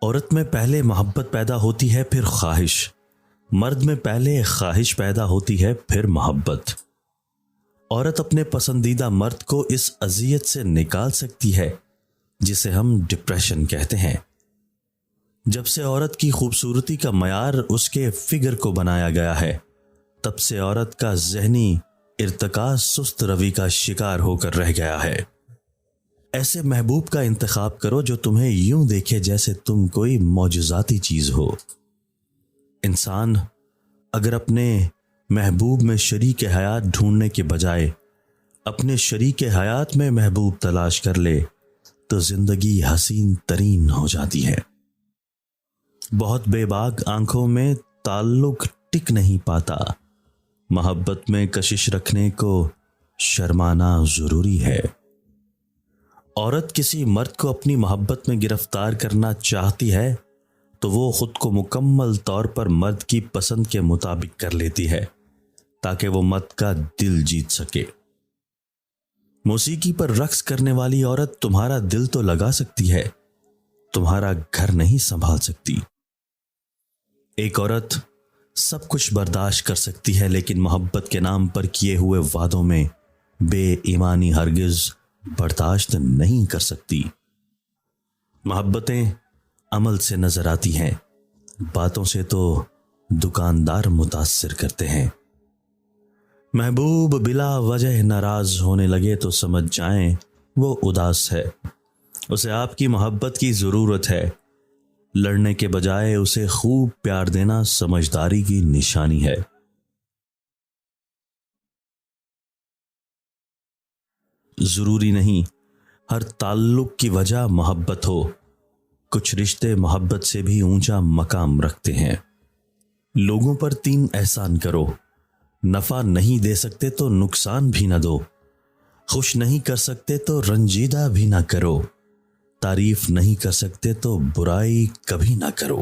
عورت میں پہلے محبت پیدا ہوتی ہے پھر خواہش، مرد میں پہلے خواہش پیدا ہوتی ہے پھر محبت۔ عورت اپنے پسندیدہ مرد کو اس اذیت سے نکال سکتی ہے جسے ہم ڈپریشن کہتے ہیں۔ جب سے عورت کی خوبصورتی کا معیار اس کے فگر کو بنایا گیا ہے، تب سے عورت کا ذہنی ارتقاء سست روی کا شکار ہو کر رہ گیا ہے۔ ایسے محبوب کا انتخاب کرو جو تمہیں یوں دیکھے جیسے تم کوئی معجزاتی چیز ہو۔ انسان اگر اپنے محبوب میں شریک حیات ڈھونڈنے کے بجائے اپنے شریک حیات میں محبوب تلاش کر لے تو زندگی حسین ترین ہو جاتی ہے۔ بہت بے باک آنکھوں میں تعلق ٹک نہیں پاتا، محبت میں کشش رکھنے کو شرمانا ضروری ہے۔ عورت کسی مرد کو اپنی محبت میں گرفتار کرنا چاہتی ہے تو وہ خود کو مکمل طور پر مرد کی پسند کے مطابق کر لیتی ہے تاکہ وہ مرد کا دل جیت سکے۔ موسیقی پر رقص کرنے والی عورت تمہارا دل تو لگا سکتی ہے، تمہارا گھر نہیں سنبھال سکتی۔ ایک عورت سب کچھ برداشت کر سکتی ہے لیکن محبت کے نام پر کیے ہوئے وعدوں میں بے ایمانی ہرگز برداشت نہیں کر سکتی۔ محبتیں عمل سے نظر آتی ہیں، باتوں سے تو دکاندار متاثر کرتے ہیں۔ محبوب بلا وجہ ناراض ہونے لگے تو سمجھ جائیں وہ اداس ہے، اسے آپ کی محبت کی ضرورت ہے۔ لڑنے کے بجائے اسے خوب پیار دینا سمجھداری کی نشانی ہے۔ ضروری نہیں ہر تعلق کی وجہ محبت ہو، کچھ رشتے محبت سے بھی اونچا مقام رکھتے ہیں۔ لوگوں پر 3 احسان کرو، نفع نہیں دے سکتے تو نقصان بھی نہ دو، خوش نہیں کر سکتے تو رنجیدہ بھی نہ کرو، تعریف نہیں کر سکتے تو برائی کبھی نہ کرو۔